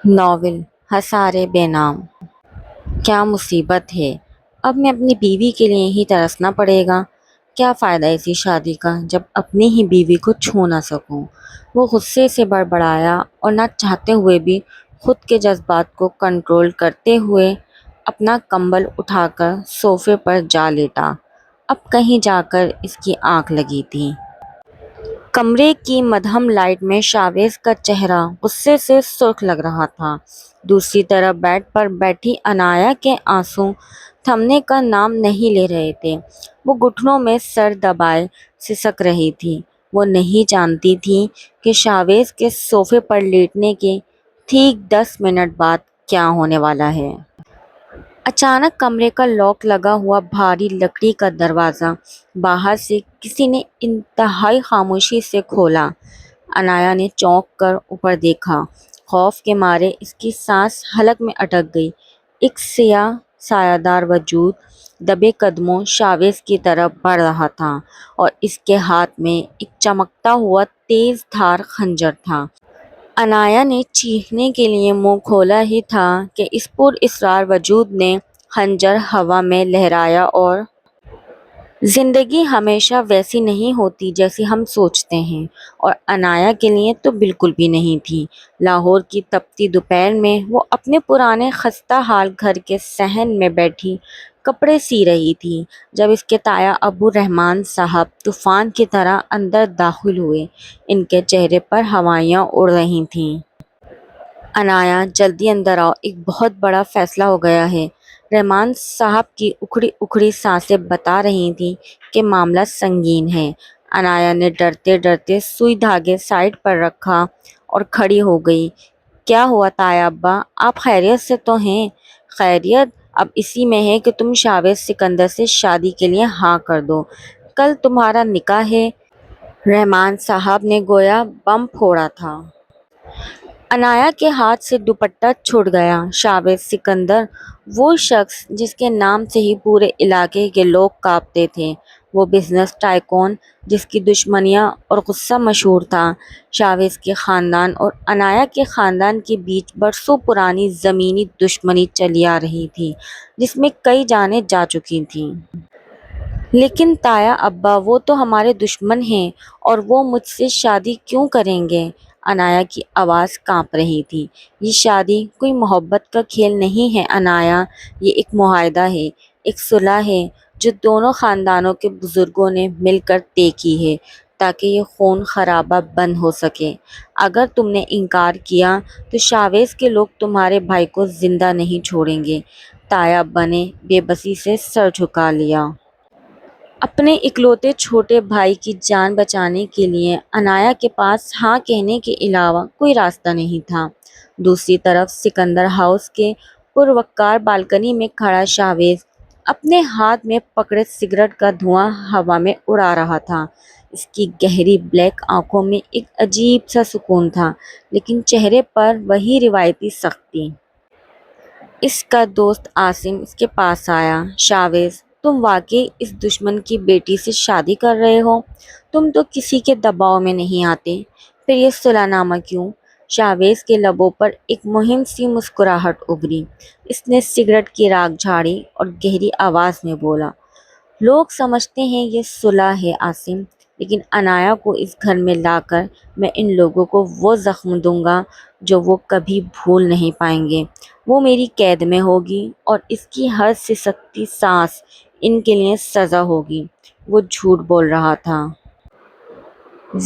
Novel حصار بے نام۔ کیا مصیبت ہے، اب میں اپنی بیوی کے لیے ہی ترسنا پڑے گا۔ کیا فائدہ ایسی شادی کا جب اپنی ہی بیوی کو چھو نہ سکوں۔ وہ غصے سے بڑبڑایا اور نہ چاہتے ہوئے بھی خود کے جذبات کو کنٹرول کرتے ہوئے اپنا کمبل اٹھا کر صوفے پر جا لیٹا۔ اب کہیں جا کر اس کی آنکھ لگی تھی۔ کمرے کی مدھم لائٹ میں شاویز کا چہرہ غصے سے سرخ لگ رہا تھا۔ دوسری طرف بیڈ پر بیٹھی عنایا کے آنسو تھمنے کا نام نہیں لے رہے تھے۔ وہ گھٹنوں میں سر دبائے سسک رہی تھی۔ وہ نہیں جانتی تھی کہ شاویز کے صوفے پر لیٹنے کے ٹھیک 10 منٹ بعد کیا ہونے والا ہے۔ اچانک کمرے کا لاک لگا ہوا بھاری لکڑی کا دروازہ باہر سے کسی نے انتہائی خاموشی سے کھولا۔ عنایا نے چونک کر اوپر دیکھا۔ خوف کے مارے اس کی سانس حلق میں اٹک گئی۔ ایک سیاہ سایہ دار وجود دبے قدموں شاویز کی طرف بڑھ رہا تھا اور اس کے ہاتھ میں ایک چمکتا ہوا تیز دھار خنجر تھا۔ عنایا نے چیخنے کے لیے منہ کھولا ہی تھا کہ اس پر اسرار وجود نے خنجر ہوا میں لہرایا اور زندگی ہمیشہ ویسی نہیں ہوتی جیسی ہم سوچتے ہیں، اور عنایا کے لیے تو بالکل بھی نہیں تھی۔ لاہور کی تپتی دوپہر میں وہ اپنے پرانے خستہ حال گھر کے صحن میں بیٹھی کپڑے سی رہی تھی جب اس کے تایا ابو رحمان صاحب طوفان کی طرح اندر داخل ہوئے۔ ان کے چہرے پر ہوائیاں اڑ رہی تھیں۔ عنایا جلدی اندر آؤ، ایک بہت بڑا فیصلہ ہو گیا ہے۔ رحمان صاحب کی اکھڑی اکھڑی سانسیں بتا رہی تھیں کہ معاملہ سنگین ہے۔ عنایا نے ڈرتے ڈرتے سوئی دھاگے سائڈ پر رکھا اور کھڑی ہو گئی۔ کیا ہوا تایا ابا، آپ خیریت سے تو ہیں؟ خیریت اب اسی میں ہے کہ تم شاویز سکندر سے شادی کے لیے ہاں کر دو۔ کل تمہارا نکاح ہے۔ رحمان صاحب نے گویا بم پھوڑا تھا۔ عنایا کے ہاتھ سے دوپٹہ چھوٹ گیا۔ شاویز سکندر، وہ شخص جس کے نام سے ہی پورے علاقے کے لوگ کانپتے تھے، وہ بزنس ٹائکون جس کی دشمنیاں اور غصہ مشہور تھا۔ شاویز کے خاندان اور عنایا کے خاندان کے بیچ برسوں پرانی زمینی دشمنی چلی آ رہی تھی جس میں کئی جانیں جا چکی تھیں۔ لیکن تایا ابا، وہ تو ہمارے دشمن ہیں اور وہ مجھ سے شادی کیوں کریں گے؟ عنایا کی آواز کانپ رہی تھی۔ یہ شادی کوئی محبت کا کھیل نہیں ہے عنایا، یہ ایک معاہدہ ہے، ایک صلح ہے جو دونوں خاندانوں کے بزرگوں نے مل کر طے کی ہے تاکہ یہ خون خرابہ بند ہو سکے۔ اگر تم نے انکار کیا تو شاویز کے لوگ تمہارے بھائی کو زندہ نہیں چھوڑیں گے۔ تایا ابا نے بے بسی سے سر جھکا لیا۔ اپنے اکلوتے چھوٹے بھائی کی جان بچانے کے لیے عنایا کے پاس ہاں کہنے کے علاوہ کوئی راستہ نہیں تھا۔ دوسری طرف سکندر ہاؤس کے پروقار بالکنی میں کھڑا شاویز اپنے ہاتھ میں پکڑے سگریٹ کا دھواں ہوا میں اڑا رہا تھا۔ اس کی گہری بلیک آنکھوں میں ایک عجیب سا سکون تھا، لیکن چہرے پر وہی روایتی سختی۔ اس کا دوست عاصم اس کے پاس آیا۔ شاویز، تم واقعی اس دشمن کی بیٹی سے شادی کر رہے ہو؟ تم تو کسی کے دباؤ میں نہیں آتے، پھر یہ صلح نامہ کیوں؟ شاویز کے لبوں پر ایک مہم سی مسکراہٹ ابھری۔ اس نے سگریٹ کی راکھ جھاڑی اور گہری آواز میں بولا، لوگ سمجھتے ہیں یہ صلح ہے عاصم، لیکن عنایا کو اس گھر میں لا کر میں ان لوگوں کو وہ زخم دوں گا جو وہ کبھی بھول نہیں پائیں گے۔ وہ میری قید میں ہوگی اور اس کی ہر سسکتی سانس ان کے لیے سزا ہوگی۔ وہ جھوٹ بول رہا تھا۔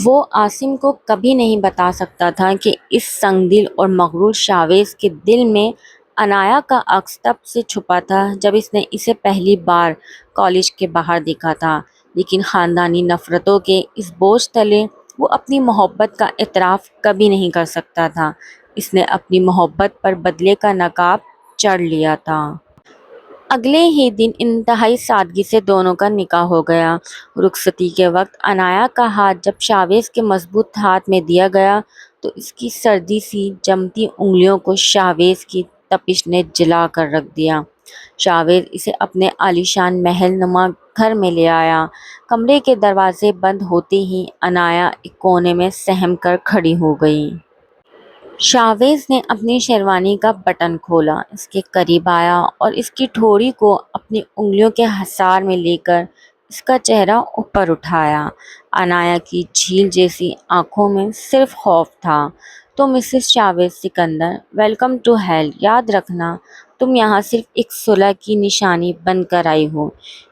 وہ عاصم کو کبھی نہیں بتا سکتا تھا کہ اس سنگ دل اور مغرور شاویز کے دل میں عنایا کا عکس تب سے چھپا تھا جب اس نے اسے پہلی بار کالج کے باہر دیکھا تھا۔ لیکن خاندانی نفرتوں کے اس بوجھ تلے وہ اپنی محبت کا اعتراف کبھی نہیں کر سکتا تھا۔ اس نے اپنی محبت پر بدلے کا نقاب چڑھ لیا تھا۔ اگلے ہی دن انتہائی سادگی سے دونوں کا نکاح ہو گیا۔ رخصتی کے وقت عنایا کا ہاتھ جب شاویز کے مضبوط ہاتھ میں دیا گیا تو اس کی سردی سی جمتی انگلیوں کو شاویز کی تپش نے جلا کر رکھ دیا۔ شاویز اسے اپنے عالیشان محل نما گھر میں لے آیا۔ کمرے کے دروازے بند ہوتے ہی عنایا ایک کونے میں سہم کر کھڑی ہو گئی۔ شاویز نے اپنی شیروانی کا بٹن کھولا، اس کے قریب آیا اور اس کی ٹھوڑی کو اپنی انگلیوں کے حصار میں لے کر اس کا چہرہ اوپر اٹھایا۔ انایا کی جھیل جیسی آنکھوں میں صرف خوف تھا۔ تو Mrs Shaviz Sikandar, welcome to hell. یاد رکھنا، تم یہاں صرف ایک صلح کی نشانی بن کر آئی ہو،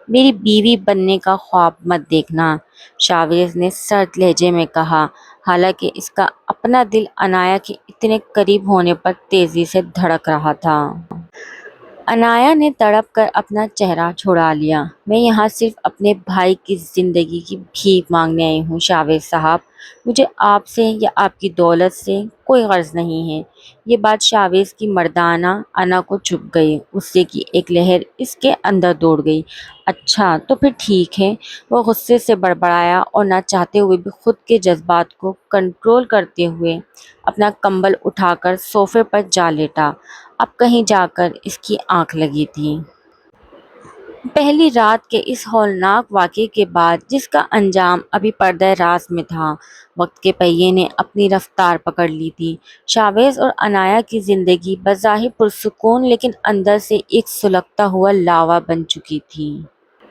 میری بیوی بننے کا خواب مت دیکھنا، شاویز نے سرد لہجے میں کہا، حالانکہ اس کا اپنا دل انایا کے اتنے قریب ہونے پر تیزی سے دھڑک رہا تھا۔ انایا نے تڑپ کر اپنا چہرہ چھڑا لیا۔ میں یہاں صرف اپنے بھائی کی زندگی کی بھیک مانگنے آئی ہوں شاویز صاحب، مجھے آپ سے یا آپ کی دولت سے کوئی غرض نہیں ہے۔ یہ بات شاویز کی مردانہ انا کو چبھ گئی، غصے کی ایک لہر اس کے اندر دوڑ گئی۔ اچھا تو پھر ٹھیک ہے، وہ غصے سے بڑبڑایا اور نہ چاہتے ہوئے بھی خود کے جذبات کو کنٹرول کرتے ہوئے اپنا کمبل اٹھا کر صوفے پر جا لیٹا۔ اب کہیں جا کر اس کی آنکھ لگی تھی۔ پہلی رات کے اس ہولناک واقعے کے بعد، جس کا انجام ابھی پردہ راز میں تھا، وقت کے پہیے نے اپنی رفتار پکڑ لی تھی۔ شاویز اور انایا کی زندگی بظاہر پرسکون لیکن اندر سے ایک سلگتا ہوا لاوا بن چکی تھی۔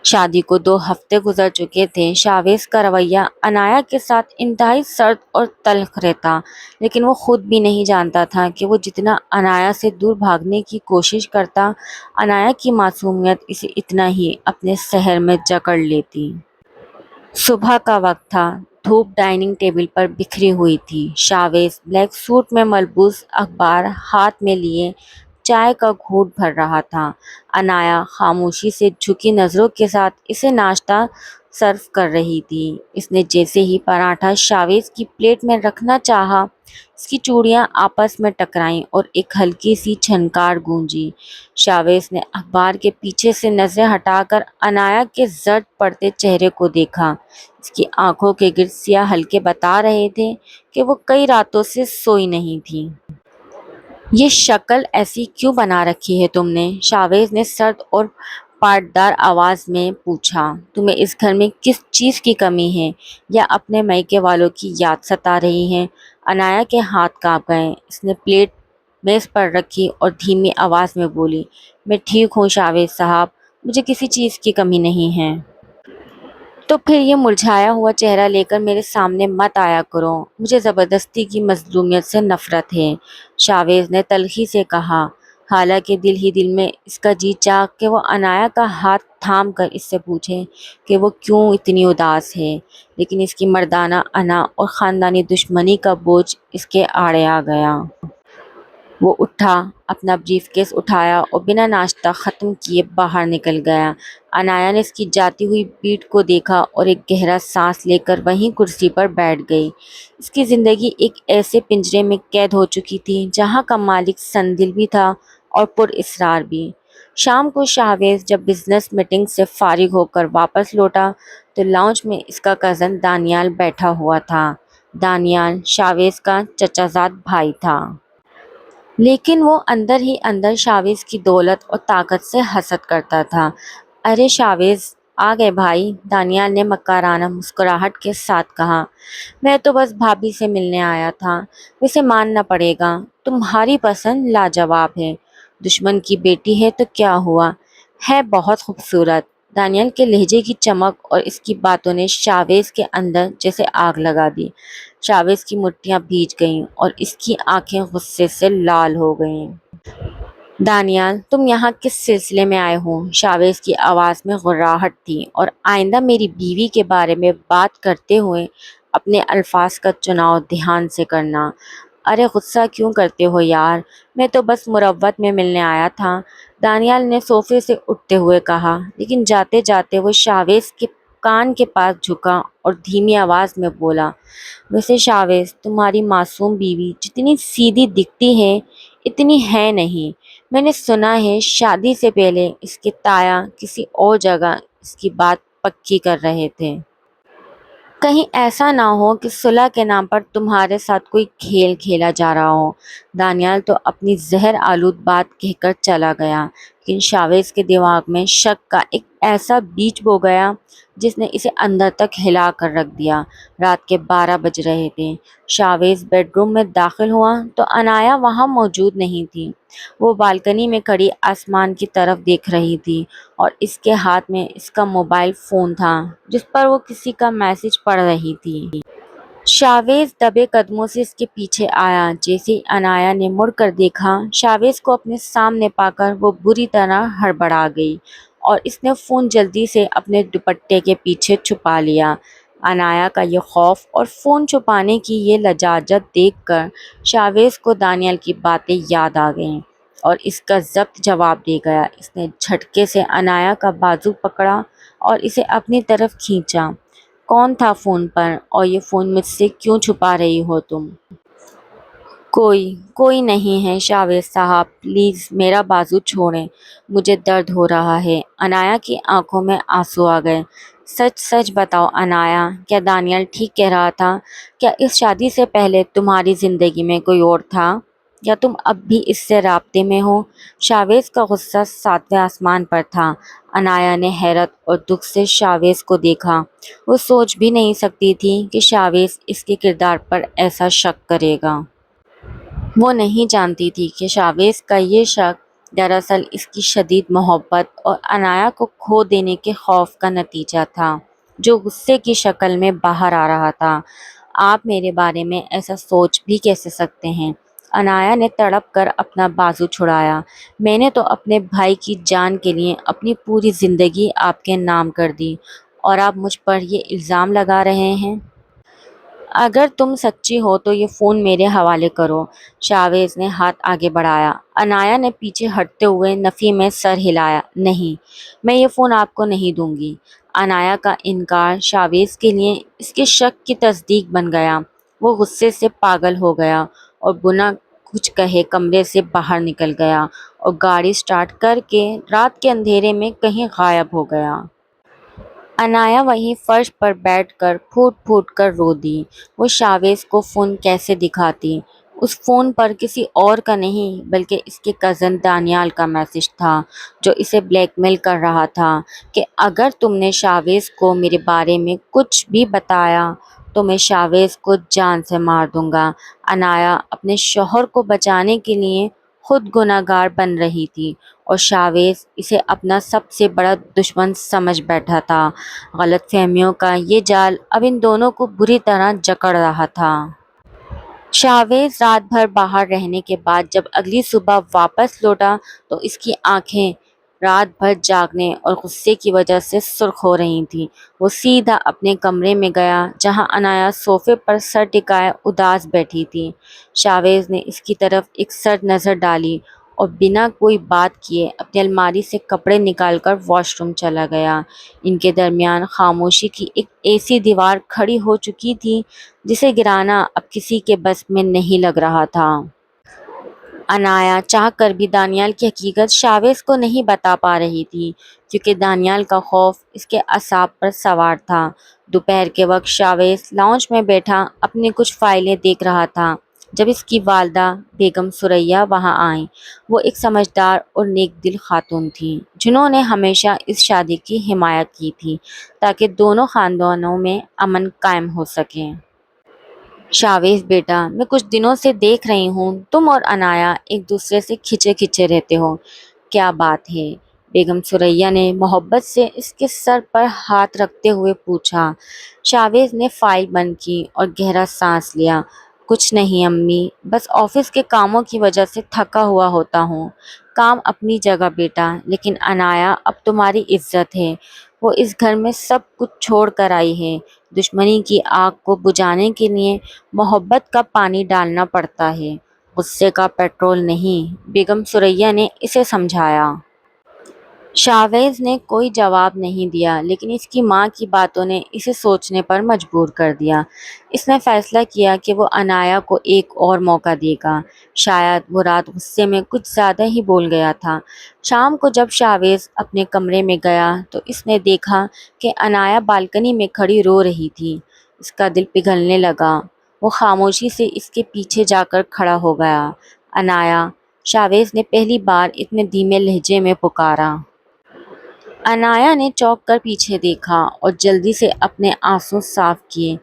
شادی کو 2 ہفتے گزر چکے تھے۔ شاویز کا رویہ انایا کے ساتھ انتہائی سرد اور تلخ رہتا، لیکن وہ خود بھی نہیں جانتا تھا کہ وہ جتنا انایا سے دور بھاگنے کی کوشش کرتا، انایا کی معصومیت اسے اتنا ہی اپنے سحر میں جکڑ لیتی۔ صبح کا وقت تھا، دھوپ ڈائننگ ٹیبل پر بکھری ہوئی تھی۔ شاویز بلیک سوٹ میں ملبوس، اخبار ہاتھ میں لیے چائے کا گھونٹ بھر رہا تھا۔ انایا خاموشی سے جھکی نظروں کے ساتھ اسے ناشتہ سرو کر رہی تھی۔ اس نے جیسے ہی پراٹھا شاویز کی پلیٹ میں رکھنا چاہا، اس کی چوڑیاں آپس میں ٹکرائیں اور ایک ہلکی سی چھنکار گونجی۔ شاویز نے اخبار کے پیچھے سے نظریں ہٹا کر انایا کے زرد پڑتے چہرے کو دیکھا۔ اس کی آنکھوں کے گرد سیاہ حلقے بتا رہے تھے کہ وہ کئی راتوں سے سوئی نہیں تھی۔ یہ شکل ایسی کیوں بنا رکھی ہے تم نے؟ شاویز نے سرد اور پاٹدار آواز میں پوچھا۔ تمہیں اس گھر میں کس چیز کی کمی ہے، یا اپنے میکے والوں کی یاد ستا رہی ہے؟ انایا کے ہاتھ کانپ گئے۔ اس نے پلیٹ میز پر رکھی اور دھیمی آواز میں بولی، میں ٹھیک ہوں شاویز صاحب، مجھے کسی چیز کی کمی نہیں ہے۔ تو پھر یہ مرجھایا ہوا چہرہ لے کر میرے سامنے مت آیا کرو، مجھے زبردستی کی مظلومیت سے نفرت ہے، شاویز نے تلخی سے کہا، حالانکہ دل ہی دل میں اس کا جی چاہ کہ وہ انایا کا ہاتھ تھام کر اس سے پوچھے کہ وہ کیوں اتنی اداس ہے، لیکن اس کی مردانہ انا اور خاندانی دشمنی کا بوجھ اس کے آڑے آ گیا۔ وہ اٹھا، اپنا بریف کیس اٹھایا اور بنا ناشتہ ختم کیے باہر نکل گیا۔ انایا نے اس کی جاتی ہوئی پیٹھ کو دیکھا اور ایک گہرا سانس لے کر وہیں کرسی پر بیٹھ گئی۔ اس کی زندگی ایک ایسے پنجرے میں قید ہو چکی تھی جہاں کا مالک سندل بھی تھا اور پر اسرار بھی۔ شام کو شاویز جب بزنس میٹنگ سے فارغ ہو کر واپس لوٹا تو لاؤنج میں اس کا کزن دانیال بیٹھا ہوا تھا۔ دانیال شاویز کا چچا زاد بھائی تھا، لیکن وہ اندر ہی اندر شاویز کی دولت اور طاقت سے حسد کرتا تھا۔ ارے شاویز، آ گئے بھائی، دانیال نے مکارانہ مسکراہٹ کے ساتھ کہا۔ میں تو بس بھابھی سے ملنے آیا تھا، ویسے ماننا پڑے گا تمہاری پسند لاجواب ہے، دشمن کی بیٹی ہے تو کیا ہوا، ہے بہت خوبصورت۔ دانیال کے لہجے کی چمک اور اس کی باتوں نے شاویز کے اندر جیسے آگ لگا دی۔ شاویز کی مٹھیاں بھیج گئیں اور اس کی آنکھیں غصے سے لال ہو گئیں۔ دانیال، تم یہاں کس سلسلے میں آئے ہو؟ شاویز کی آواز میں غراہٹ تھی، اور آئندہ میری بیوی کے بارے میں بات کرتے ہوئے اپنے الفاظ کا چناؤ دھیان سے کرنا۔ ارے غصہ کیوں کرتے ہو یار، میں تو بس مروت میں ملنے آیا تھا، دانیال نے صوفے سے اٹھتے ہوئے کہا، لیکن جاتے جاتے وہ شاویز کے کان کے پاس جھکا اور دھیمی آواز میں بولا، ویسے شاویز، تمہاری معصوم بیوی جتنی سیدھی دکھتی ہے اتنی ہے نہیں، میں نے سنا ہے شادی سے پہلے اس کے تایا کسی اور جگہ اس کی بات پکی کر رہے تھے۔ کہیں ایسا نہ ہو کہ صلح کے نام پر تمہارے ساتھ کوئی کھیل کھیلا جا رہا ہو۔ دانیال تو اپنی زہر آلود بات کہہ کر چلا گیا، لیکن شاویز کے دماغ میں شک کا ایک ایسا بیچ بو گیا جس نے اسے اندر تک ہلا کر رکھ دیا۔ رات کے 12 بج رہے تھے۔ شاویز بیڈ روم میں داخل ہوا تو انایا وہاں موجود نہیں تھی۔ وہ بالکنی میں کھڑی آسمان کی طرف دیکھ رہی تھی اور اس کے ہاتھ میں اس کا موبائل فون تھا جس پر وہ کسی کا میسج پڑھ رہی تھی۔ شاویز دبے قدموں سے اس کے پیچھے آیا۔ جیسے ہی انایا نے مڑ کر دیکھا، شاویز کو اپنے سامنے پا کر وہ بری طرح ہڑبڑا گئی اور اس نے فون جلدی سے اپنے دوپٹے کے پیچھے چھپا لیا۔ انایا کا یہ خوف اور فون چھپانے کی یہ لجاجت دیکھ کر شاویز کو دانیال کی باتیں یاد آ گئیں اور اس کا ضبط جواب دے گیا۔ اس نے جھٹکے سے انایا کا بازو پکڑا اور اسے اپنی طرف کھینچا۔ کون تھا فون پر اور یہ فون مجھ سے کیوں چھپا رہی ہو تم؟ کوئی نہیں ہے شاویز صاحب، پلیز میرا بازو چھوڑیں، مجھے درد ہو رہا ہے۔ انایا کی آنکھوں میں آنسو آ گئے۔ سچ سچ بتاؤ انایا، کیا دانیال ٹھیک کہہ رہا تھا؟ کیا اس شادی سے پہلے تمہاری زندگی میں کوئی اور تھا یا تم اب بھی اس سے رابطے میں ہو؟ شاویز کا غصہ 7ویں آسمان پر تھا۔ انایا نے حیرت اور دکھ سے شاویز کو دیکھا۔ وہ سوچ بھی نہیں سکتی تھی کہ شاویز اس کے کردار پر ایسا شک کرے گا۔ وہ نہیں جانتی تھی کہ شاویز کا یہ شک دراصل اس کی شدید محبت اور انایا کو کھو دینے کے خوف کا نتیجہ تھا، جو غصے کی شکل میں باہر آ رہا تھا۔ آپ میرے بارے میں ایسا سوچ بھی کیسے سکتے ہیں؟ انایا نے تڑپ کر اپنا بازو چھڑایا۔ میں نے تو اپنے بھائی کی جان کے لیے اپنی پوری زندگی آپ کے نام کر دی اور آپ مجھ پر یہ الزام لگا رہے ہیں؟ اگر تم سچی ہو تو یہ فون میرے حوالے کرو۔ شاویز نے ہاتھ آگے بڑھایا۔ انایا نے پیچھے ہٹتے ہوئے نفی میں سر ہلایا۔ نہیں، میں یہ فون آپ کو نہیں دوں گی۔ انایا کا انکار شاویز کے لیے اس کے شک کی تصدیق بن گیا۔ وہ غصے سے پاگل ہو گیا اور بنا کچھ کہے کمرے سے باہر نکل گیا اور گاڑی سٹارٹ کر کے رات کے اندھیرے میں کہیں غائب ہو گیا۔ انایا وہیں فرش پر بیٹھ کر پھوٹ پھوٹ کر رو دی۔ وہ شاویز کو فون کیسے دکھاتی؟ اس فون پر کسی اور کا نہیں بلکہ اس کے کزن دانیال کا میسج تھا، جو اسے بلیک میل کر رہا تھا کہ اگر تم نے شاویز کو میرے بارے میں کچھ بھی بتایا تو میں شاویز کو جان سے مار دوں گا۔ انایا اپنے شوہر کو بچانے کے لیے خود گناہ گار بن رہی تھی اور شاویز اسے اپنا سب سے بڑا دشمن سمجھ بیٹھا تھا۔ غلط فہمیوں کا یہ جال اب ان دونوں کو بری طرح جکڑ رہا تھا۔ شاویز رات بھر باہر رہنے کے بعد جب اگلی صبح واپس لوٹا تو اس کی آنکھیں رات بھر جاگنے اور غصے کی وجہ سے سرخ ہو رہی تھیں۔ وہ سیدھا اپنے کمرے میں گیا جہاں انایا صوفے پر سر ٹکائے اداس بیٹھی تھی۔ شاویز نے اس کی طرف ایک سرد نظر ڈالی اور بنا کوئی بات کیے اپنی الماری سے کپڑے نکال کر واش روم چلا گیا۔ ان کے درمیان خاموشی کی ایک ایسی دیوار کھڑی ہو چکی تھی جسے گرانا اب کسی کے بس میں نہیں لگ رہا تھا۔ انایا چاہ کر بھی دانیال کی حقیقت شاویز کو نہیں بتا پا رہی تھی کیونکہ دانیال کا خوف اس کے اعصاب پر سوار تھا۔ دوپہر کے وقت شاویز لاؤنج میں بیٹھا اپنی کچھ فائلیں دیکھ رہا تھا جب اس کی والدہ بیگم ثریا وہاں آئیں۔ وہ ایک سمجھدار اور نیک دل خاتون تھیں جنہوں نے ہمیشہ اس شادی کی حمایت کی تھی تاکہ دونوں خاندانوں میں امن قائم ہو سکے۔ شاویز بیٹا، میں کچھ دنوں سے دیکھ رہی ہوں تم اور انایا ایک دوسرے سے کھچے کھچے رہتے ہو، کیا بات ہے؟ بیگم ثریا نے محبت سے اس کے سر پر ہاتھ رکھتے ہوئے پوچھا۔ شاویز نے فائل بند کی اور گہرا سانس لیا۔ کچھ نہیں امی، بس آفس کے کاموں کی وجہ سے تھکا ہوا ہوتا ہوں۔ کام اپنی جگہ بیٹا، لیکن انایا اب تمہاری عزت ہے۔ وہ اس گھر میں سب کچھ چھوڑ کر آئی ہے۔ دشمنی کی آگ کو بجھانے کے لیے محبت کا پانی ڈالنا پڑتا ہے، غصے کا پیٹرول نہیں، بیگم ثریا نے اسے سمجھایا۔ شاویز نے کوئی جواب نہیں دیا لیکن اس کی ماں کی باتوں نے اسے سوچنے پر مجبور کر دیا۔ اس نے فیصلہ کیا کہ وہ انایا کو ایک اور موقع دے گا۔ شاید وہ رات غصے میں کچھ زیادہ ہی بول گیا تھا۔ شام کو جب شاویز اپنے کمرے میں گیا تو اس نے دیکھا کہ انایا بالکنی میں کھڑی رو رہی تھی۔ اس کا دل پگھلنے لگا۔ وہ خاموشی سے اس کے پیچھے جا کر کھڑا ہو گیا۔ انایا، شاویز نے پہلی بار اتنے دھیمے لہجے میں پکارا۔ انایا نے چونک کر پیچھے دیکھا اور جلدی سے اپنے آنسو صاف کیے۔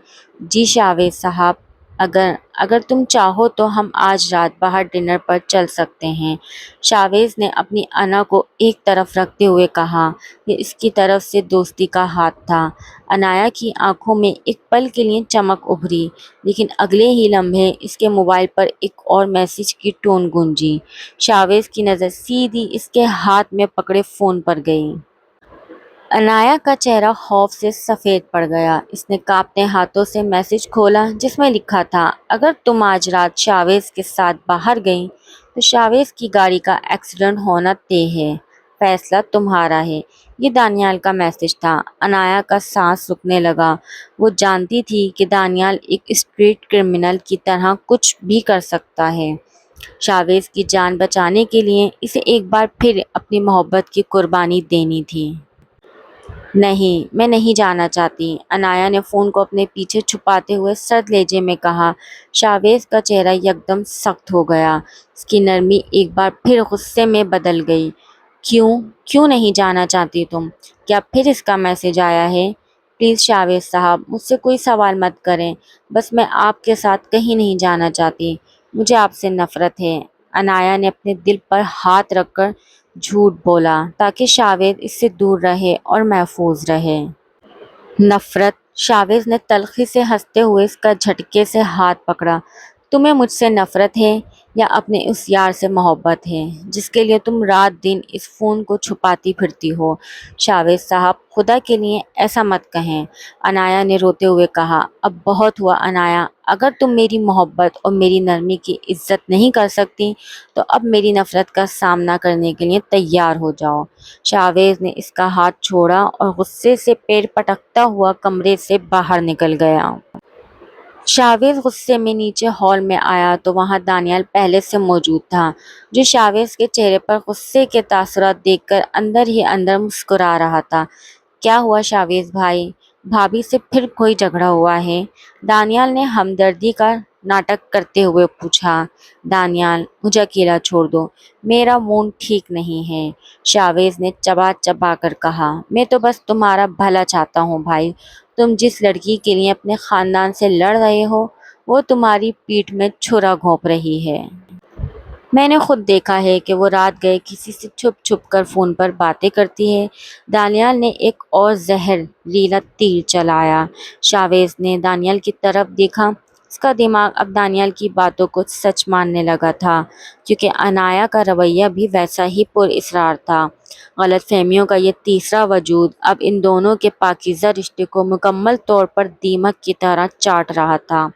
جی شاویز صاحب، اگر اگر تم چاہو تو ہم آج رات باہر ڈنر پر چل سکتے ہیں، شاویز نے اپنی انا کو ایک طرف رکھتے ہوئے کہا۔ یہ اس کی طرف سے دوستی کا ہاتھ تھا۔ انایا کی آنکھوں میں ایک پل کے لیے چمک ابھری، لیکن اگلے ہی لمحے اس کے موبائل پر ایک اور میسج کی ٹون گونجی۔ شاویز کی نظر سیدھی اس کے ہاتھ میں پکڑے فون پر گئی۔ انایا کا چہرہ خوف سے سفید پڑ گیا۔ اس نے کانپتے ہاتھوں سے میسج کھولا جس میں لکھا تھا، اگر تم آج رات شاویز کے ساتھ باہر گئیں تو شاویز کی گاڑی کا ایکسیڈنٹ ہونا طے ہے، فیصلہ تمہارا ہے۔ یہ دانیال کا میسج تھا۔ انایا کا سانس رکنے لگا۔ وہ جانتی تھی کہ دانیال ایک اسٹریٹ کرمنل کی طرح کچھ بھی کر سکتا ہے۔ شاویز کی جان بچانے کے لیے اسے ایک بار پھر اپنی محبت کی قربانی دینی تھی۔ نہیں، میں نہیں جانا چاہتی، انایا نے فون کو اپنے پیچھے چھپاتے ہوئے سرد لہجے میں کہا۔ شاویز کا چہرہ یکدم سخت ہو گیا۔ اس کی نرمی ایک بار پھر غصے میں بدل گئی۔ کیوں نہیں جانا چاہتی تم؟ کیا پھر اس کا میسج آیا ہے؟ پلیز شاویز صاحب، مجھ سے کوئی سوال مت کریں، بس میں آپ کے ساتھ کہیں نہیں جانا چاہتی، مجھے آپ سے نفرت ہے۔ انایا نے اپنے دل پر ہاتھ رکھ کر جھوٹ بولا تاکہ شاویز اس سے دور رہے اور محفوظ رہے۔ نفرت؟ شاویز نے تلخی سے ہنستے ہوئے اس کا جھٹکے سے ہاتھ پکڑا۔ تمہیں مجھ سے نفرت ہے یا اپنے اس یار سے محبت ہے جس کے لیے تم رات دن اس فون کو چھپاتی پھرتی ہو؟ شاویز صاحب، خدا کے لیے ایسا مت کہیں، انایا نے روتے ہوئے کہا۔ اب بہت ہوا انایا، اگر تم میری محبت اور میری نرمی کی عزت نہیں کر سکتی تو اب میری نفرت کا سامنا کرنے کے لیے تیار ہو جاؤ۔ شاویز نے اس کا ہاتھ چھوڑا اور غصے سے پیر پٹکتا ہوا کمرے سے باہر نکل گیا۔ شاویز غصے میں نیچے ہال میں آیا تو وہاں دانیال پہلے سے موجود تھا، جو شاویز کے چہرے پر غصے کے تاثرات دیکھ کر اندر ہی اندر مسکرا رہا تھا۔ کیا ہوا شاویز بھائی، بھابھی سے پھر کوئی جھگڑا ہوا ہے؟ دانیال نے ہمدردی کا ناٹک کرتے ہوئے پوچھا۔ دانیال، مجھے اکیلا چھوڑ دو، میرا موڈ ٹھیک نہیں ہے، شاویز نے چبا چبا کر کہا۔ میں تو بس تمہارا بھلا چاہتا ہوں بھائی، تم جس لڑکی کے لیے اپنے خاندان سے لڑ رہے ہو وہ تمہاری پیٹھ میں چھرا گھونپ رہی ہے۔ میں نے خود دیکھا ہے کہ وہ رات گئے کسی سے چھپ چھپ کر فون پر باتیں کرتی ہے۔ دانیال نے ایک اور زہر لیلا تیر چلایا۔ شاویز نے دانیال کی طرف دیکھا۔ اس کا دماغ اب دانیال کی باتوں کو سچ ماننے لگا تھا، کیونکہ انایا کا رویہ بھی ویسا ہی پر اصرار تھا۔ غلط فہمیوں کا یہ تیسرا وجود اب ان دونوں کے پاکیزہ رشتے کو مکمل طور پر دیمک کی طرح چاٹ رہا تھا۔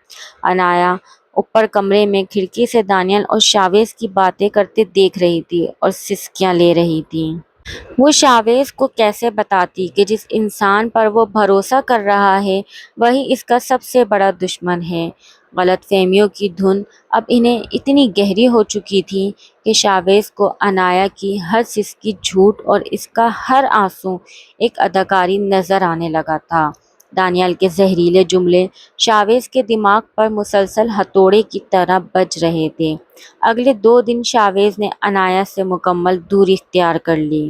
انایا اوپر کمرے میں کھڑکی سے دانیال اور شاویز کی باتیں کرتے دیکھ رہی تھی اور سسکیاں لے رہی تھی۔ وہ شاویز کو کیسے بتاتی کہ جس انسان پر وہ بھروسہ کر رہا ہے وہی اس کا سب سے بڑا دشمن ہے۔ غلط فہمیوں کی دھن اب انہیں اتنی گہری ہو چکی تھی کہ شاویز کو انایا کی ہر سسکی جھوٹ اور اس کا ہر آنسو ایک اداکاری نظر آنے لگا تھا۔ دانیال کے زہریلے جملے شاویز کے دماغ پر مسلسل ہتھوڑے کی طرح بج رہے تھے۔ اگلے 2 دن شاویز نے انایا سے مکمل دوری اختیار کر لی۔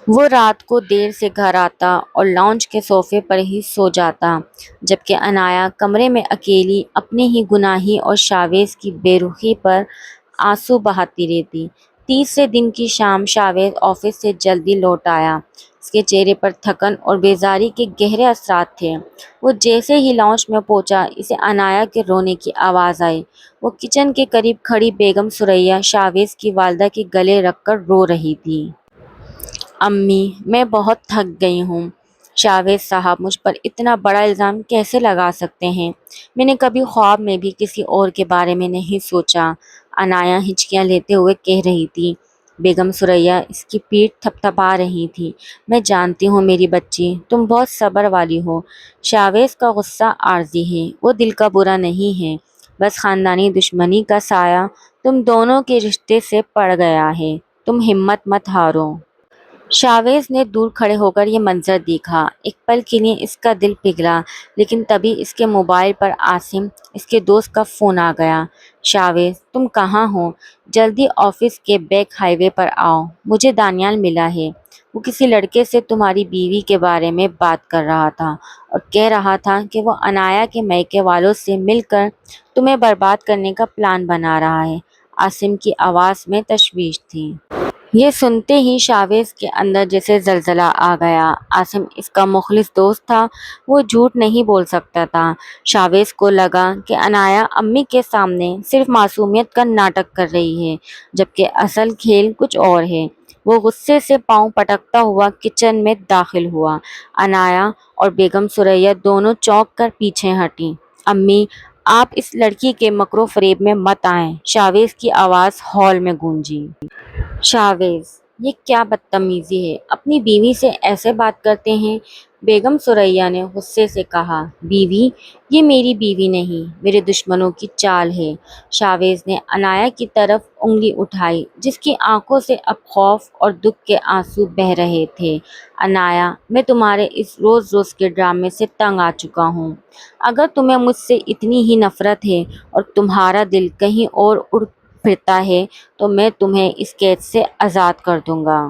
وہ رات کو دیر سے گھر آتا اور لاؤنج کے صوفے پر ہی سو جاتا، جبکہ انایا کمرے میں اکیلی اپنے ہی گناہی اور شاویز کی بے رخی پر آنسو بہاتی رہتی۔ تیسرے دن کی شام شاویز آفس سے جلدی لوٹ آیا۔ اس کے چہرے پر تھکن اور بیزاری کے گہرے اثرات تھے۔ وہ جیسے ہی لاؤنج میں پہنچا اسے انایا کے رونے کی آواز آئی۔ وہ کچن کے قریب کھڑی بیگم ثریا شاویز کی والدہ کے گلے رکھ کر رو رہی تھی۔ امی، میں بہت تھک گئی ہوں، شاویز صاحب مجھ پر اتنا بڑا الزام کیسے لگا سکتے ہیں؟ میں نے کبھی خواب میں بھی کسی اور کے بارے میں نہیں سوچا، انایا ہچکیاں لیتے ہوئے کہہ رہی تھی۔ بیگم ثریا اس کی پیٹھ تھپتھپا رہی تھی۔ میں جانتی ہوں میری بچی، تم بہت صبر والی ہو۔ شاویز کا غصہ عارضی ہے، وہ دل کا برا نہیں ہے، بس خاندانی دشمنی کا سایہ تم دونوں کے رشتے سے پڑ گیا ہے۔ تم ہمت مت ہارو۔ شاویز نے دور کھڑے ہو کر یہ منظر دیکھا۔ ایک پل کے لیے اس کا دل پگھلا، لیکن تبھی اس کے موبائل پر عاصم، اس کے دوست کا فون آ گیا۔ شاویز، تم کہاں ہو؟ جلدی آفس کے بیک ہائی وے پر آؤ، مجھے دانیال ملا ہے۔ وہ کسی لڑکے سے تمہاری بیوی کے بارے میں بات کر رہا تھا اور کہہ رہا تھا کہ وہ انایا کے میکے والوں سے مل کر تمہیں برباد کرنے کا پلان بنا رہا ہے۔ عاصم کی آواز میں تشویش تھی۔ یہ سنتے ہی شاویز کے اندر جیسے زلزلہ آ گیا۔ عاصم اس کا مخلص دوست تھا، وہ جھوٹ نہیں بول سکتا تھا۔ شاویز کو لگا کہ انایا امی کے سامنے صرف معصومیت کا ناٹک کر رہی ہے، جبکہ اصل کھیل کچھ اور ہے۔ وہ غصے سے پاؤں پٹکتا ہوا کچن میں داخل ہوا۔ انایا اور بیگم ثریا دونوں چونک کر پیچھے ہٹیں۔ امی، آپ اس لڑکی کے مکر و فریب میں مت آئیں، شاویز کی آواز ہال میں گونجی۔ شاویز، یہ کیا بدتمیزی ہے، اپنی بیوی سے ایسے بات کرتے ہیں؟ بیگم ثریا نے غصے سے کہا۔ بیوی؟ یہ میری بیوی نہیں، میرے دشمنوں کی چال ہے۔ شاویز نے انایا کی طرف انگلی اٹھائی، جس کی آنکھوں سے اب خوف اور دکھ کے آنسو بہہ رہے تھے۔ انایا، میں تمہارے اس روز روز کے ڈرامے سے تنگ آ چکا ہوں۔ اگر تمہیں مجھ سے اتنی ہی نفرت ہے اور تمہارا دل کہیں اور اڑ پھرتا ہے تو میں تمہیں اس قید سے آزاد کر دوں گا۔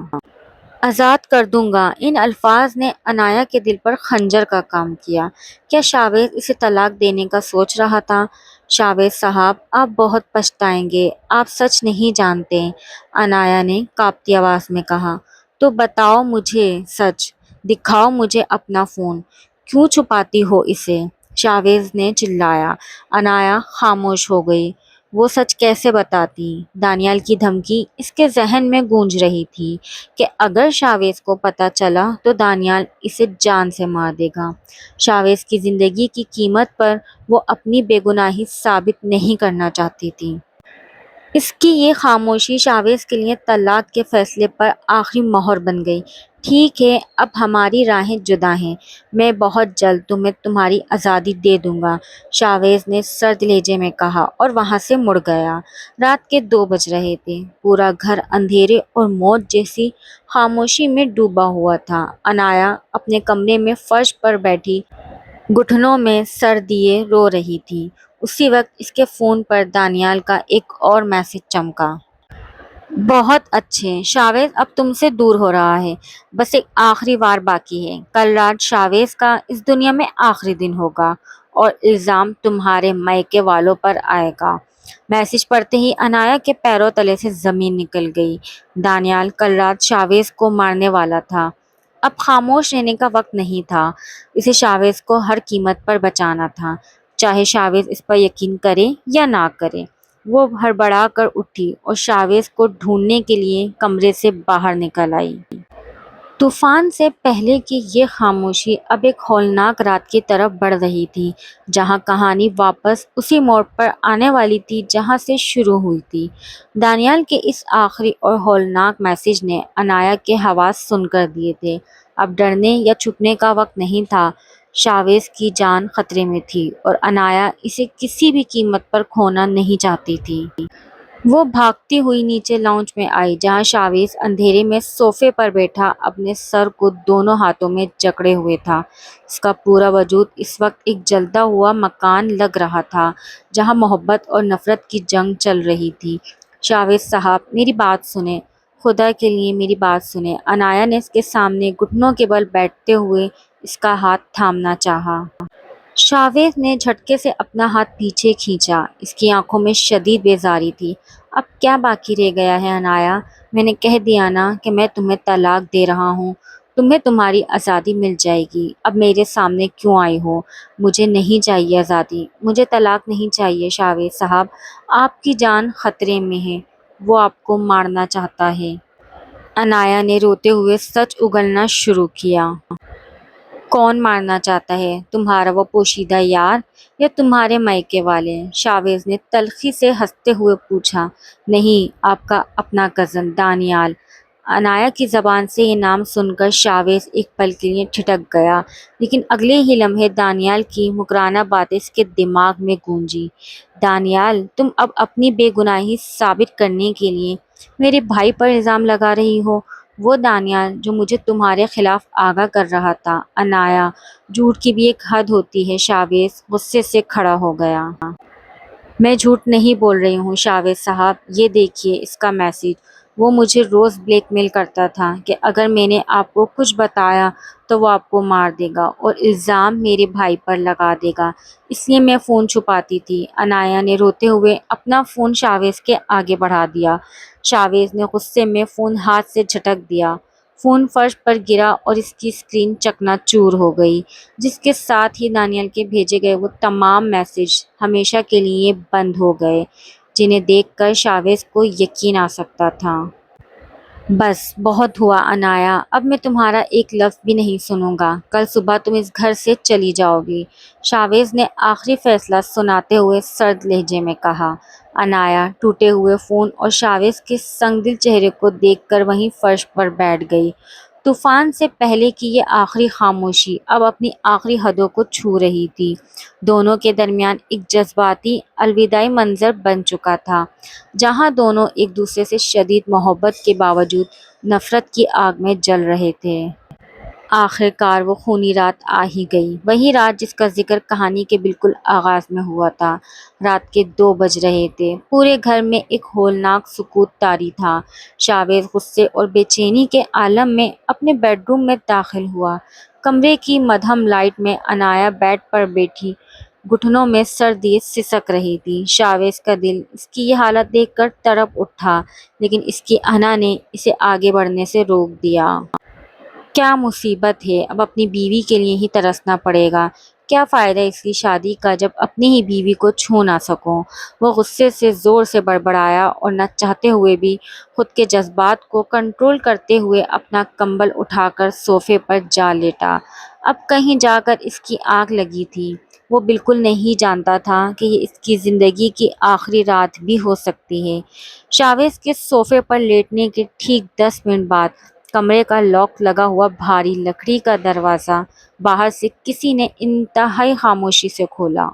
آزاد کر دوں گا۔ ان الفاظ نے انایا کے دل پر خنجر کا کام کیا۔ کیا شاویز اسے طلاق دینے کا سوچ رہا تھا؟ شاویز صاحب، آپ بہت پچھتائیں گے، آپ سچ نہیں جانتے، انایا نے کانپتی آواز میں کہا۔ تو بتاؤ مجھے سچ، دکھاؤ مجھے اپنا فون، کیوں چھپاتی ہو اسے؟ شاویز نے چلایا۔ انایا خاموش ہو گئی۔ وہ سچ کیسے بتاتی؟ دانیال کی دھمکی اس کے ذہن میں گونج رہی تھی کہ اگر شاویز کو پتہ چلا تو دانیال اسے جان سے مار دے گا۔ شاویز کی زندگی کی قیمت پر وہ اپنی بے گناہی ثابت نہیں کرنا چاہتی تھی۔ اس کی یہ خاموشی شاویز کے لیے طلاق کے فیصلے پر آخری مہر بن گئی۔ ٹھیک ہے، اب ہماری راہیں جدا ہیں، میں بہت جلد تمہیں تمہاری آزادی دے دوں گا، شاویز نے سرد لہجے میں کہا اور وہاں سے مڑ گیا۔ رات کے 2 بج رہے تھے۔ پورا گھر اندھیرے اور موت جیسی خاموشی میں ڈوبا ہوا تھا۔ انایا اپنے کمرے میں فرش پر بیٹھی گھٹنوں میں سر دیے رو رہی تھی۔ اسی وقت اس کے فون پر دانیال کا ایک اور میسج چمکا۔ بہت اچھے، شاویز اب تم سے دور ہو رہا ہے، بس ایک آخری وار باقی ہے۔ کل رات شاویز کا اس دنیا میں آخری دن ہوگا اور الزام تمہارے میکے والوں پر آئے گا۔ میسج پڑھتے ہی انایا کے پیروں تلے سے زمین نکل گئی۔ دانیال کل رات شاویز کو مارنے والا تھا۔ اب خاموش رہنے کا وقت نہیں تھا، اسے شاویز کو ہر قیمت پر بچانا تھا، چاہے شاویز اس پر یقین کرے یا نہ کرے۔ وہ ہڑبڑا کر اٹھی اور شاویز کو ڈھونڈنے کے لیے کمرے سے باہر نکل آئی۔ طوفان سے پہلے کی یہ خاموشی اب ایک ہولناک رات کی طرف بڑھ رہی تھی، جہاں کہانی واپس اسی موڑ پر آنے والی تھی جہاں سے شروع ہوئی تھی۔ دانیال کے اس آخری اور ہولناک میسج نے انایا کے حواس سن کر دیے تھے۔ اب ڈرنے یا چھپنے کا وقت نہیں تھا۔ شاویز کی جان خطرے میں تھی اور انایا اسے کسی بھی قیمت پر کھونا نہیں چاہتی تھی۔ وہ بھاگتی ہوئی نیچے لاؤنج میں آئی، جہاں شاویز اندھیرے میں صوفے پر بیٹھا اپنے سر کو دونوں ہاتھوں میں جکڑے ہوئے تھا۔ اس کا پورا وجود اس وقت ایک جلتا ہوا مکان لگ رہا تھا، جہاں محبت اور نفرت کی جنگ چل رہی تھی۔ شاویز صاحب، میری بات سنیں، خدا کے لیے میری بات سنیں۔ انایا نے اس کے سامنے گھٹنوں کے بل بیٹھتے ہوئے اس کا ہاتھ تھامنا چاہا۔ شاویز نے جھٹکے سے اپنا ہاتھ پیچھے کھینچا۔ اس کی آنکھوں میں شدید بیزاری تھی۔ اب کیا باقی رہ گیا ہے انایا؟ میں نے کہہ دیا نا کہ میں تمہیں طلاق دے رہا ہوں، تمہیں تمہاری آزادی مل جائے گی۔ اب میرے سامنے کیوں آئی ہو؟ مجھے نہیں چاہیے آزادی، مجھے طلاق نہیں چاہیے۔ شاویز صاحب، آپ کی جان خطرے میں ہے، وہ آپ کو مارنا چاہتا ہے۔ انایا نے روتے ہوئے سچ اگلنا شروع کیا۔ کون مارنا چاہتا ہے؟ تمہارا وہ پوشیدہ یار یا تمہارے میکے والے؟ شاویز نے تلخی سے ہنستے ہوئے پوچھا۔ نہیں، آپ کا اپنا کزن دانیال۔ انایا کی زبان سے یہ نام سن کر شاویز ایک پل کے لیے ٹھٹک گیا، لیکن اگلے ہی لمحے دانیال کی مکرانہ باتیں اس کے دماغ میں گونجی۔ دانیال، تم اب اپنی بے گناہی ثابت کرنے کے لیے میرے بھائی پر الزام لگا رہی ہو، وہ دانیال جو مجھے تمہارے خلاف آگاہ کر رہا تھا۔ انایا، جھوٹ کی بھی ایک حد ہوتی ہے۔ شاویز غصے سے کھڑا ہو گیا۔ میں جھوٹ نہیں بول رہی ہوں شاویز صاحب، یہ دیکھیے اس کا میسج۔ وہ مجھے روز بلیک میل کرتا تھا کہ اگر میں نے آپ کو کچھ بتایا تو وہ آپ کو مار دے گا اور الزام میرے بھائی پر لگا دے گا، اس لیے میں فون چھپاتی تھی۔ انایا نے روتے ہوئے اپنا فون شاویز کے آگے بڑھا دیا۔ شاویز نے غصے میں فون ہاتھ سے جھٹک دیا۔ فون فرش پر گرا اور اس کی اسکرین چکنا چور ہو گئی، جس کے ساتھ ہی دانیال کے بھیجے گئے وہ تمام میسج ہمیشہ کے لیے بند ہو گئے، جنہیں دیکھ کر شاویز کو یقین آ سکتا تھا۔ بس بہت ہوا انایا، اب میں تمہارا ایک لفظ بھی نہیں سنوں گا، کل صبح تم اس گھر سے چلی جاؤ گی، شاویز نے آخری فیصلہ سناتے ہوئے سرد لہجے میں کہا۔ انایا ٹوٹے ہوئے فون اور شاویز کے سنگ دل چہرے کو دیکھ کر وہیں فرش پر بیٹھ گئی۔ طوفان سے پہلے کی یہ آخری خاموشی اب اپنی آخری حدوں کو چھو رہی تھی۔ دونوں کے درمیان ایک جذباتی الوداعی منظر بن چکا تھا، جہاں دونوں ایک دوسرے سے شدید محبت کے باوجود نفرت کی آگ میں جل رہے تھے۔ آخر کار وہ خونی رات آ ہی گئی، وہی رات جس کا ذکر کہانی کے بالکل آغاز میں ہوا تھا۔ رات کے 2 بج رہے تھے، پورے گھر میں ایک ہولناک سکوت طاری تھا۔ شاویز غصے اور بے چینی کے عالم میں اپنے بیڈ روم میں داخل ہوا۔ کمرے کی مدھم لائٹ میں انایا بیڈ پر بیٹھی گھٹنوں میں سر دیے سسک رہی تھی۔ شاویز کا دل اس کی یہ حالت دیکھ کر تڑپ اٹھا، لیکن اس کی انا نے اسے آگے بڑھنے سے روک دیا۔ کیا مصیبت ہے، اب اپنی بیوی کے لیے ہی ترسنا پڑے گا، کیا فائدہ اس کی شادی کا جب اپنی ہی بیوی کو چھو نہ سکوں۔ وہ غصے سے زور سے بڑبڑایا اور نہ چاہتے ہوئے بھی خود کے جذبات کو کنٹرول کرتے ہوئے اپنا کمبل اٹھا کر صوفے پر جا لیٹا۔ اب کہیں جا کر اس کی آنکھ لگی تھی۔ وہ بالکل نہیں جانتا تھا کہ یہ اس کی زندگی کی آخری رات بھی ہو سکتی ہے۔ شاویز کے صوفے پر لیٹنے کے ٹھیک 10 منٹ بعد کمرے کا لاک لگا ہوا بھاری لکڑی کا دروازہ باہر سے کسی نے انتہائی خاموشی سے کھولا۔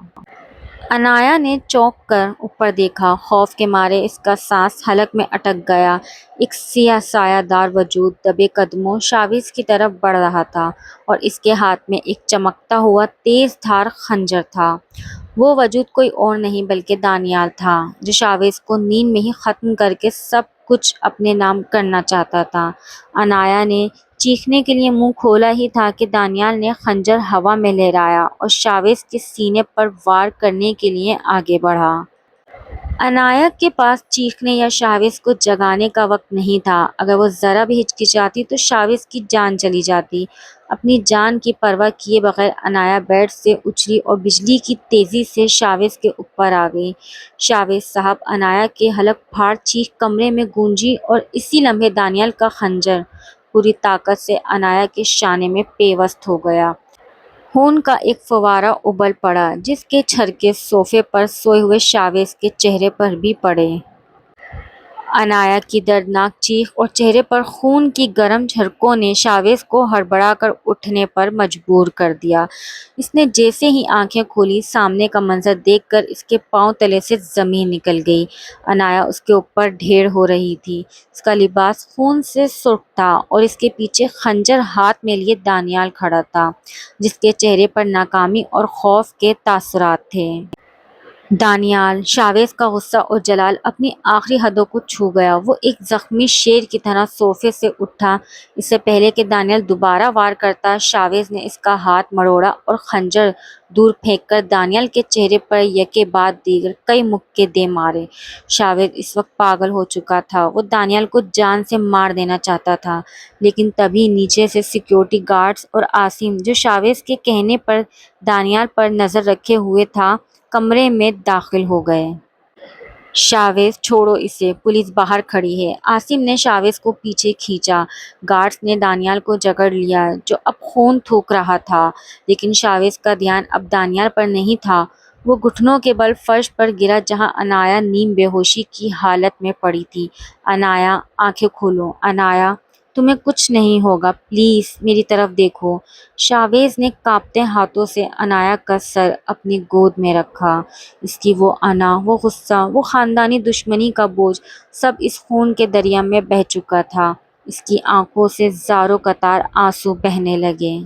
انایا نے چونک کر اوپر دیکھا، خوف کے مارے اس کا سانس حلق میں اٹک گیا۔ ایک سیاہ سایہ دار وجود دبے قدموں شاویز کی طرف بڑھ رہا تھا اور اس کے ہاتھ میں ایک چمکتا ہوا تیز دھار خنجر تھا۔ وہ وجود کوئی اور نہیں بلکہ دانیال تھا، جو شاویز کو نیند میں ہی ختم کر کے سب کچھ اپنے نام کرنا چاہتا تھا۔ انایا نے چیخنے کے لیے منہ کھولا ہی تھا کہ دانیال نے خنجر ہوا میں لہرایا اور شاویز کے سینے پر وار کرنے کے لیے آگے بڑھا۔ انایا کے پاس چیخنے یا شاویز کو جگانے کا وقت نہیں تھا۔ اگر وہ ذرا بھی ہچکچاتی تو شاویز کی جان چلی جاتی۔ اپنی جان کی پرواہ کیے بغیر انایا بیڈ سے اچھلی اور بجلی کی تیزی سے شاویز کے اوپر آ گئی۔ شاویز صاحب، انایا کے حلق پھاڑ چیخ کمرے میں گونجی اور اسی لمحے دانیال کا خنجر پوری طاقت سے انایا کے شانے میں پیوست ہو گیا۔ خون کا ایک فوارہ ابل پڑا، جس کے چھرکے صوفے پر سوئے ہوئے شاویز کے چہرے پر بھی پڑے۔ انایا کی دردناک چیخ اور چہرے پر خون کی گرم جھلکوں نے شاویز کو ہڑبڑا کر اٹھنے پر مجبور کر دیا۔ اس نے جیسے ہی آنکھیں کھولی، سامنے کا منظر دیکھ کر اس کے پاؤں تلے سے زمین نکل گئی۔ انایا اس کے اوپر ڈھیر ہو رہی تھی۔ اس کا لباس خون سے سرخ تھا اور اس کے پیچھے خنجر ہاتھ میں لیے دانیال کھڑا تھا، جس کے چہرے پر ناکامی اور خوف کے تاثرات تھے۔ دانیال! شاویز کا غصہ اور جلال اپنی آخری حدوں کو چھو گیا۔ وہ ایک زخمی شیر کی طرح صوفے سے اٹھا۔ اس سے پہلے کہ دانیال دوبارہ وار کرتا، شاویز نے اس کا ہاتھ مروڑا اور خنجر دور پھینک کر دانیال کے چہرے پر یکے بعد دیگر کئی مکے دے مارے۔ شاویز اس وقت پاگل ہو چکا تھا۔ وہ دانیال کو جان سے مار دینا چاہتا تھا، لیکن تبھی نیچے سے سیکیورٹی گارڈز اور عاصم، جو شاویز کے کہنے پر دانیال پر نظر رکھے ہوئے تھا، کمرے میں داخل ہو گئے۔ شاویز، چھوڑو اسے، پولیس باہر کھڑی ہے۔ عاصم نے شاویز کو پیچھے کھینچا۔ گارڈز نے دانیال کو جکڑ لیا، جو اب خون تھوک رہا تھا، لیکن شاویز کا دھیان اب دانیال پر نہیں تھا۔ وہ گھٹنوں کے بل فرش پر گرا جہاں انایا نیم بے ہوشی کی حالت میں پڑی تھی۔ انایا، آنکھیں کھولو۔ انایا، تمہیں کچھ نہیں ہوگا، پلیز میری طرف دیکھو۔ شاویز نے کانپتے ہاتھوں سے انایا کا سر اپنی گود میں رکھا۔ اس کی وہ انا، وہ غصہ، وہ خاندانی دشمنی کا بوجھ سب اس خون کے دریا میں بہہ چکا تھا۔ اس کی آنکھوں سے زاروں قطار آنسو بہنے لگے۔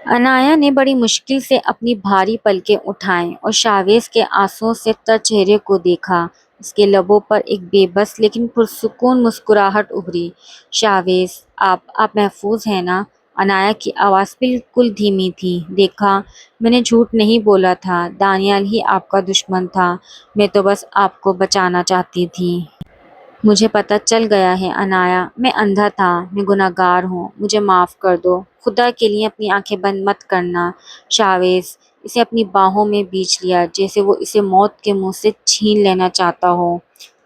انایا نے بڑی مشکل سے اپنی بھاری پلکیں اٹھائیں اور شاویز کے آنسوؤں سے تر چہرے کو دیکھا۔ اس کے لبوں پر ایک بے بس لیکن پرسکون مسکراہٹ ابھری۔ شاویز، آپ محفوظ ہیں نا؟ انایا کی آواز بالکل دھیمی تھی۔ دیکھا، میں نے جھوٹ نہیں بولا تھا، دانیال ہی آپ کا دشمن تھا، میں تو بس آپ کو بچانا چاہتی تھی۔ مجھے پتہ چل گیا ہے انایا، میں اندھا تھا، میں گنہگار ہوں، مجھے معاف کر دو، خدا کے لیے اپنی آنکھیں بند مت کرنا۔ شاویز اسے اپنی باہوں میں بیچ لیا جیسے وہ اسے موت کے منہ سے چھین لینا چاہتا ہو۔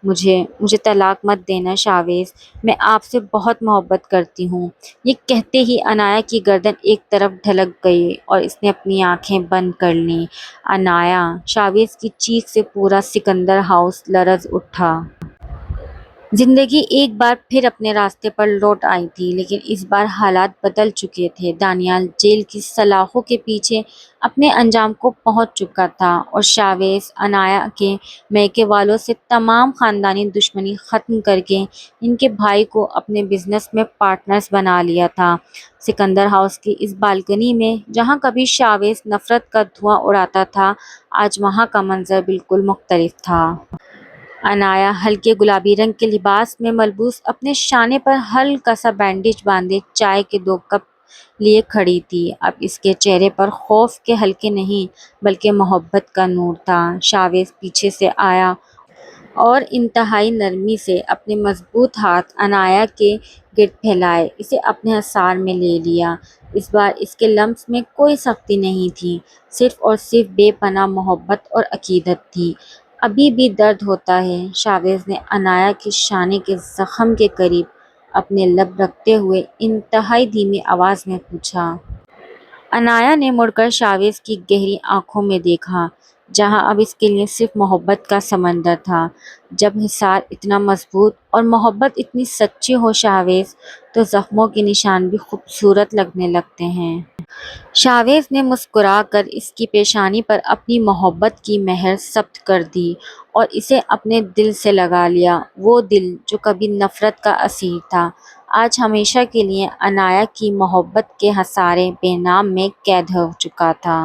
مجھے طلاق مت دینا شاویز، میں آپ سے بہت محبت کرتی ہوں۔ یہ کہتے ہی انایا کی گردن ایک طرف ڈھلک گئی اور اس نے اپنی آنکھیں بند کر لیں۔ انایا! شاویز کی چیخ سے پورا سکندر ہاؤس لرز اٹھا۔ زندگی ایک بار پھر اپنے راستے پر لوٹ آئی تھی، لیکن اس بار حالات بدل چکے تھے۔ دانیال جیل کی سلاخوں کے پیچھے اپنے انجام کو پہنچ چکا تھا اور شاویز انایا کے میکے والوں سے تمام خاندانی دشمنی ختم کر کے ان کے بھائی کو اپنے بزنس میں پارٹنرز بنا لیا تھا۔ سکندر ہاؤس کی اس بالکنی میں جہاں کبھی شاویز نفرت کا دھواں اڑاتا تھا، آج وہاں کا منظر بالکل مختلف تھا۔ انایا ہلکے گلابی رنگ کے لباس میں ملبوس اپنے شانے پر ہلکا سا بینڈیج باندھے چائے کے 2 کپ لیے کھڑی تھی۔ اب اس کے چہرے پر خوف کے حلقے نہیں بلکہ محبت کا نور تھا۔ شاویز پیچھے سے آیا اور انتہائی نرمی سے اپنے مضبوط ہاتھ انایا کے گرد پھیلائے، اسے اپنے حصار میں لے لیا۔ اس بار اس کے لمس میں کوئی سختی نہیں تھی، صرف اور صرف بے پناہ محبت اور عقیدت تھی۔ ابھی بھی درد ہوتا ہے؟ شاویز نے انایا کے شانے کے زخم کے قریب اپنے لب رکھتے ہوئے انتہائی دھیمی آواز میں پوچھا۔ انایا نے مڑ کر شاویز کی گہری آنکھوں میں دیکھا، جہاں اب اس کے لیے صرف محبت کا سمندر تھا۔ جب حصار اتنا مضبوط اور محبت اتنی سچی ہو شاویز، تو زخموں کے نشان بھی خوبصورت لگنے لگتے ہیں۔ شاویز نے مسکرا کر اس کی پیشانی پر اپنی محبت کی مہر ثبت کر دی اور اسے اپنے دل سے لگا لیا۔ وہ دل جو کبھی نفرت کا اسیر تھا، آج ہمیشہ کے لیے انایا کی محبت کے حصار بے نام میں قید ہو چکا تھا۔